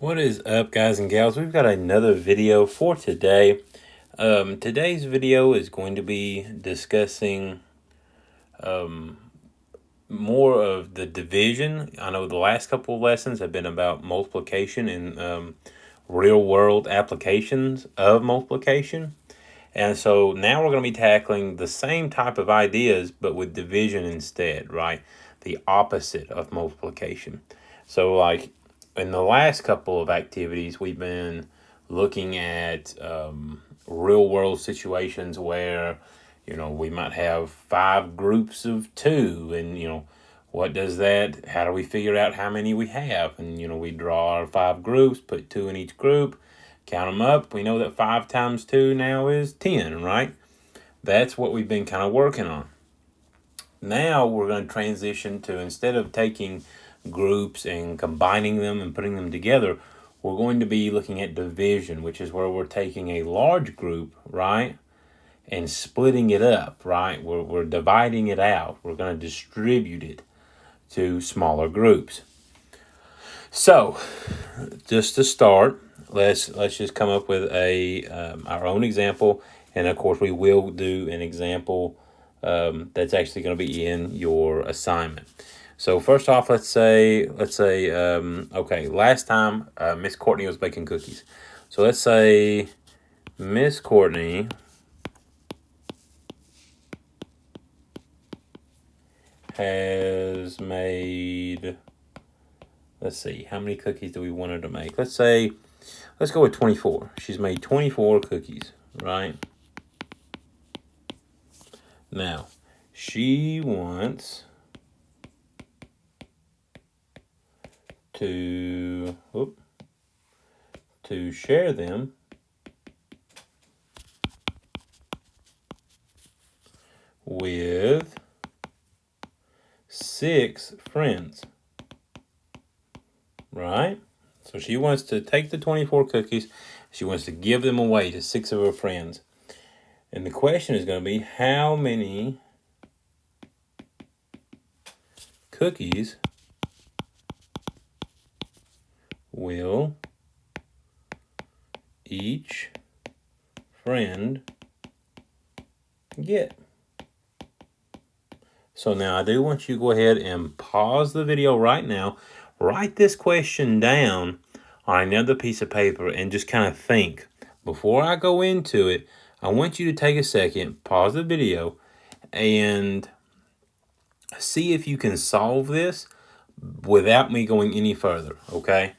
What is up, guys and gals? We've got another video for today. Today's video is going to be discussing more of the division. I know the last couple of lessons have been about multiplication and real world applications of multiplication. And so now we're going to be tackling the same type of ideas, but with division instead, right? The opposite of multiplication. So like in the last couple of activities, we've been looking at real world situations where, we might have 5 groups of 2 and, what does that, how do we figure out how many we have? And, we draw our 5 groups, put 2 in each group, count them up. We know that 5 times 2 now is 10, right? That's what we've been kind of working on. Now we're going to transition to, instead of taking groups and combining them and putting them together, we're going to be looking at division, which is where we're taking a large group, right, and splitting it up, right? We're dividing it out. We're going to distribute it to smaller groups. So, just to start, let's just come up with our own example, and of course we will do an example that's actually going to be in your assignment. So first off, let's say, okay, last time Miss Courtney was baking cookies. So let's say Miss Courtney has made, let's see, how many cookies do we want her to make? Let's go with 24. She's made 24 cookies, right? Now, she wants to share them with 6 friends, right? So she wants to take the 24 cookies, she wants to give them away to 6 of her friends. And the question is going to be, how many cookies will each friend get? So now I do want you to go ahead and pause the video right now, write this question down on another piece of paper, and just kind of think. Before I go into it, I want you to take a second, pause the video, and see if you can solve this without me going any further, okay?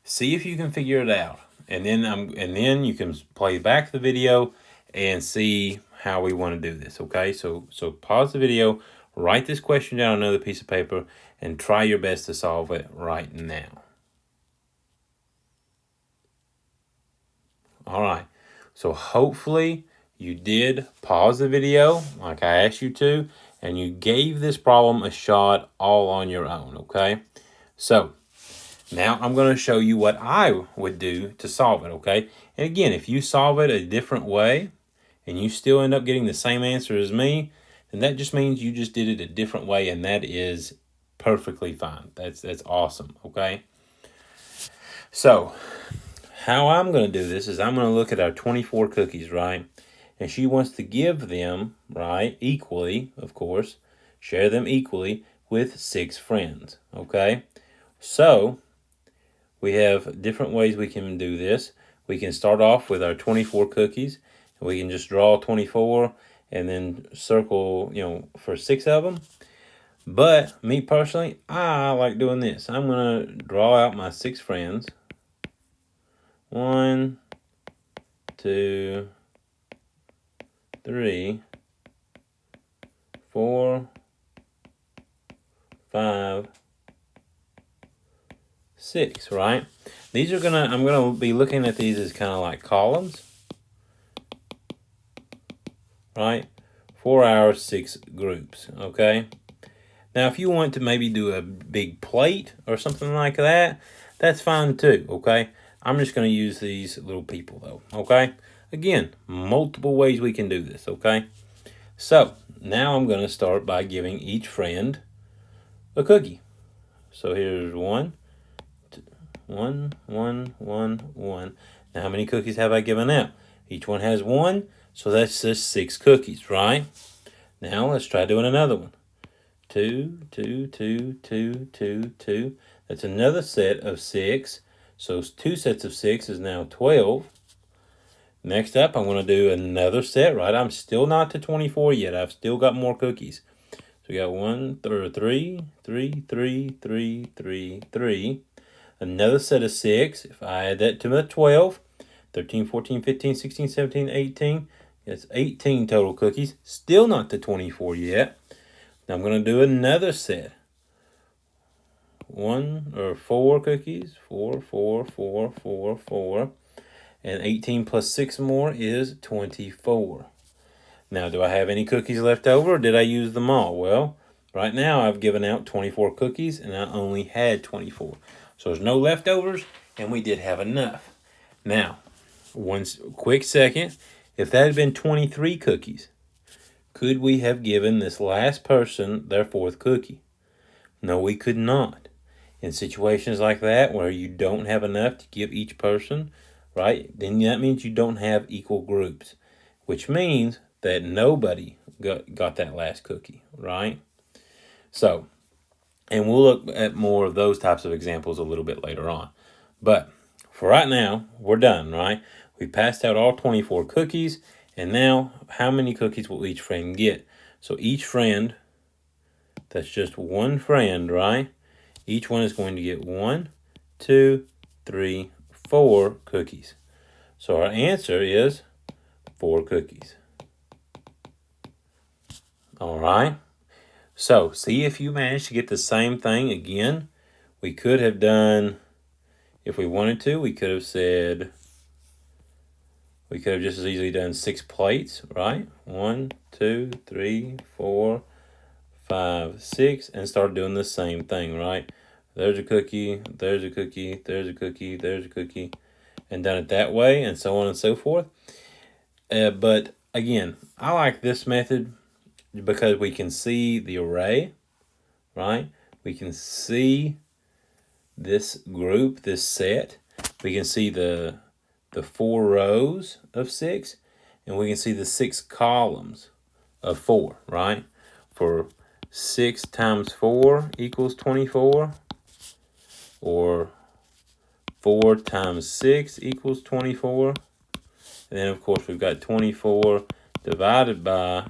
See if you can figure it out. And then you can play back the video and see how we want to do this, okay? So pause the video, write this question down on another piece of paper, and try your best to solve it right now. All right. So hopefully you did pause the video like I asked you to, and you gave this problem a shot all on your own, okay? So now I'm going to show you what I would do to solve it, okay? And again, if you solve it a different way and you still end up getting the same answer as me, then that just means you just did it a different way, and that is perfectly fine. That's awesome, okay? So how I'm going to do this is I'm going to look at our 24 cookies, right? And she wants to give them, right, equally, of course, share them equally with 6 friends, okay? So we have different ways we can do this. We can start off with our 24 cookies. We can just draw 24 and then circle, for 6 of them. But me personally, I like doing this. I'm going to draw out my 6 friends. 1, 2, 3, 4, 5, 6, right? These are I'm gonna be looking at these as kind of like columns, right? For our 6 groups, okay? Now, if you want to maybe do a big plate or something like that, that's fine too, okay? I'm just going to use these little people though, okay? Again, multiple ways we can do this, okay? So now I'm going to start by giving each friend a cookie. So here's 1, 1, 1, 1, 1. Now, how many cookies have I given out? Each one has 1, so that's just 6 cookies, right? Now, let's try doing another one. 2, 2, 2, 2, 2, 2. That's another set of 6. So 2 sets of 6 is now 12. Next up, I'm going to do another set, right? I'm still not to 24 yet. I've still got more cookies. So we got 1, 3, 3, 3, 3, 3, 3. Another set of 6. If I add that to the 12, 13, 14, 15, 16, 17, 18. It's 18 total cookies. Still not to 24 yet. Now I'm going to do another set. 4 cookies. 4, 4, 4, 4, 4. And 18 plus 6 more is 24. Now, do I have any cookies left over, or did I use them all? Well, right now I've given out 24 cookies, and I only had 24. So there's no leftovers, and we did have enough. Now, one quick second. If that had been 23 cookies, could we have given this last person their 4th cookie? No, we could not. In situations like that, where you don't have enough to give each person, right, then that means you don't have equal groups, which means that nobody got that last cookie, right? So, and we'll look at more of those types of examples a little bit later on. But for right now, we're done, right? We passed out all 24 cookies, and now how many cookies will each friend get? So each friend, that's just one friend, right? Each one is going to get 1, 2, 3, 4 cookies. So our answer is 4 cookies. All right. So see if you manage to get the same thing again. We could have done, if we wanted to, we could have just as easily done 6 plates, right? 1, 2, 3, 4, 5, 6, and start doing the same thing, right? There's a cookie, there's a cookie, there's a cookie, there's a cookie, and done it that way, and so on and so forth. But again, I like this method because we can see the array, right? We can see this group, this set. We can see the 4 rows of 6, and we can see the 6 columns of 4, right? For 6 times 4 equals 24, or 4 times 6 equals 24. And then, of course, we've got 24 divided by,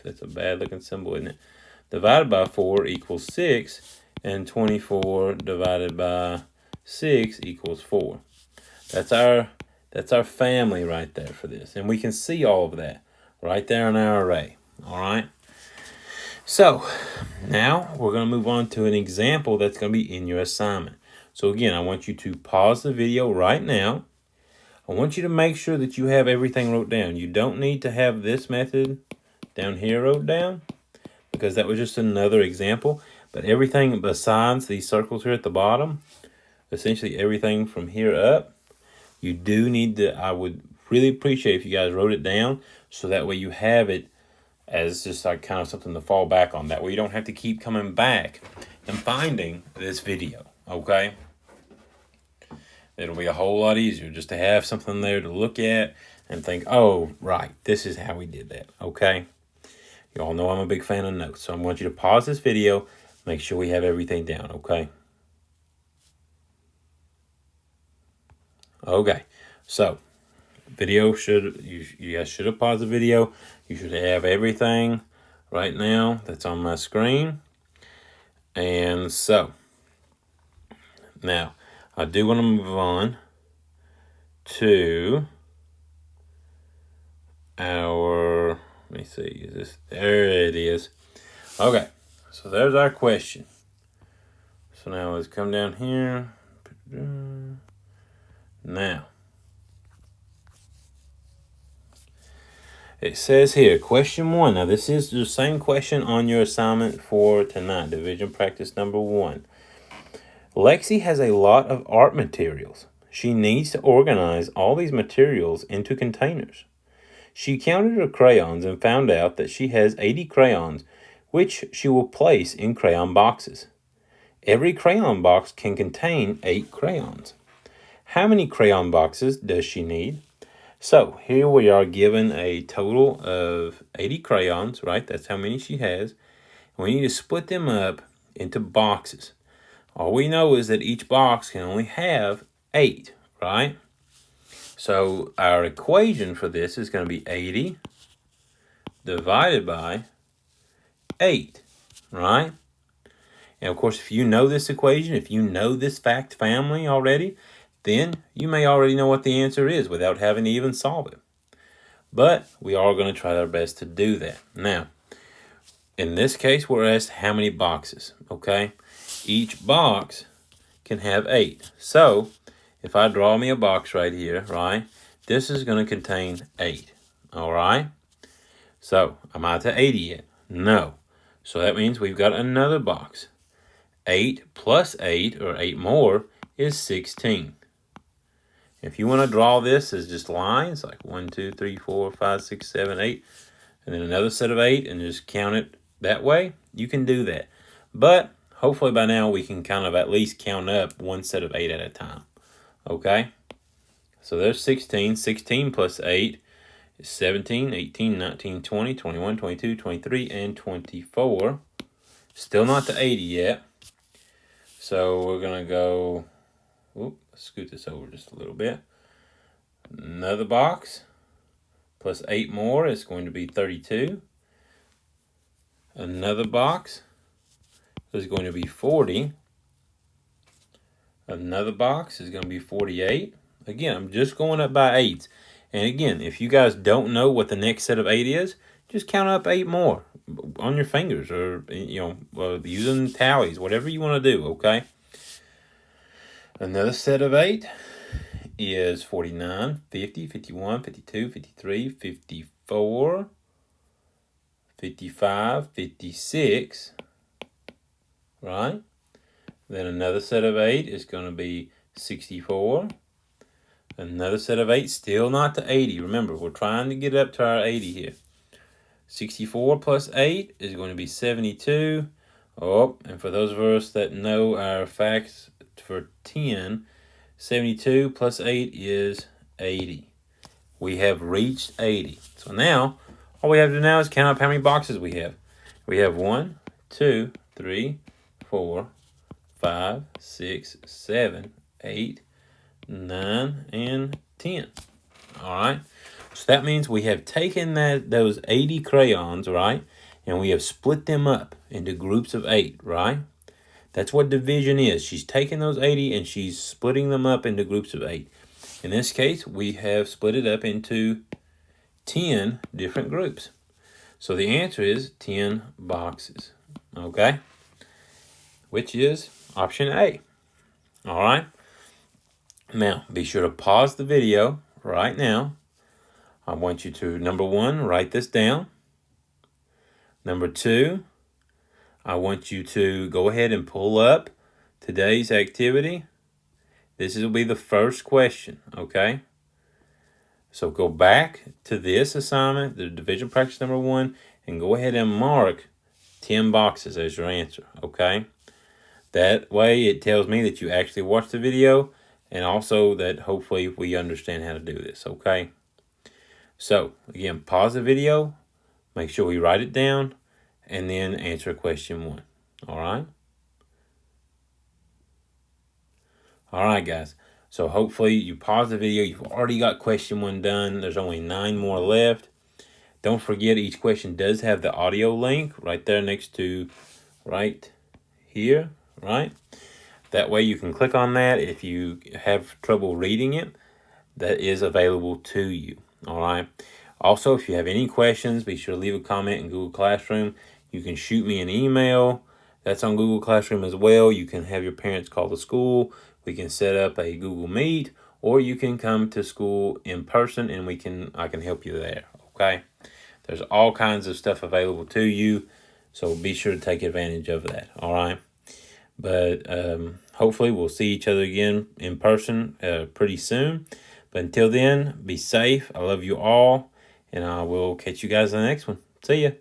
that's a bad looking symbol, isn't it? Divided by 4 equals 6, and 24 divided by 6 equals 4. That's our family right there for this. And we can see all of that right there in our array. All right. So now we're going to move on to an example that's going to be in your assignment. So again, I want you to pause the video right now. I want you to make sure that you have everything wrote down. You don't need to have this method down here wrote down, because that was just another example. But everything besides these circles here at the bottom, essentially everything from here up, you do need to, I would really appreciate if you guys wrote it down, so that way you have it as just like kind of something to fall back on. That way you don't have to keep coming back and finding this video, okay? It'll be a whole lot easier just to have something there to look at and think, oh, right, this is how we did that, okay? You all know I'm a big fan of notes, so I want you to pause this video, make sure we have everything down, okay? Okay, so you guys should have paused the video. You should have everything right now that's on my screen. And so now I do want to move on to our, let me see, there it is. Okay, so there's our question. So now let's come down here. Now, it says here, question 1. Now, this is the same question on your assignment for tonight, division practice number 1. Lexi has a lot of art materials. She needs to organize all these materials into containers. She counted her crayons and found out that she has 80 crayons, which she will place in crayon boxes. Every crayon box can contain 8 crayons. How many crayon boxes does she need? So here we are given a total of 80 crayons, right? That's how many she has. We need to split them up into boxes. All we know is that each box can only have 8, right? So our equation for this is going to be 80 divided by 8, right? And of course, if you know this equation, if you know this fact family already, then you may already know what the answer is without having to even solve it. But we are going to try our best to do that. Now, in this case, we're asked how many boxes, okay? Each box can have 8. So, if I draw me a box right here, right, this is going to contain 8, all right? So, am I to 80 yet? No. So that means we've got another box. 8 plus 8, or 8 more, is 16. If you want to draw this as just lines, like 1, 2, 3, 4, 5, 6, 7, 8, and then another set of 8, and just count it that way, you can do that. But hopefully by now we can kind of at least count up one set of 8 at a time. Okay? So there's 16. 16 plus 8 is 17, 18, 19, 20, 21, 22, 23, and 24. Still not to 80 yet. So we're going to go, let's scoot this over just a little bit. Another box plus 8 more is going to be 32. Another box is going to be 40. Another box is going to be 48. Again, I'm just going up by 8s. And again, if you guys don't know what the next set of 8 is, just count up 8 more on your fingers, or using tallies, whatever you want to do, okay? Another set of 8 is 49, 50, 51, 52, 53, 54, 55, 56, right? Then another set of 8 is going to be 64. Another set of 8, still not to 80. Remember, we're trying to get up to our 80 here. 64 plus 8 is going to be 72. Oh, and for those of us that know our facts for 10, 72 plus 8 is 80. We have reached 80. So now, all we have to do now is count up how many boxes we have. We have 1, 2, 3, 4, 5, 6, 7, 8, 9, and 10. All right. So that means we have taken those 80 crayons, right, and we have split them up into groups of 8, right? That's what division is. She's taking those 80 and she's splitting them up into groups of 8. In this case, we have split it up into 10 different groups. So the answer is 10 boxes, okay? Which is option A. All right. Now, be sure to pause the video right now. I want you to, number 1, write this down. Number 2, I want you to go ahead and pull up today's activity. This will be the first question, okay? So go back to this assignment, the division practice number 1, and go ahead and mark 10 boxes as your answer, okay? That way it tells me that you actually watched the video, and also that hopefully we understand how to do this, okay? So, again, pause the video, make sure we write it down, and then answer question 1, all right? All right, guys. So hopefully you pause the video. You've already got question 1 done. There's only 9 more left. Don't forget, each question does have the audio link right there next to right here, right? That way you can click on that. If you have trouble reading it, that is available to you, all right? Also, if you have any questions, be sure to leave a comment in Google Classroom. You can shoot me an email. That's on Google Classroom as well. You can have your parents call the school. We can set up a Google Meet, or you can come to school in person and I can help you there, okay? There's all kinds of stuff available to you, so be sure to take advantage of that, all right? But hopefully we'll see each other again in person pretty soon. But until then, be safe. I love you all, and I will catch you guys in the next one. See ya.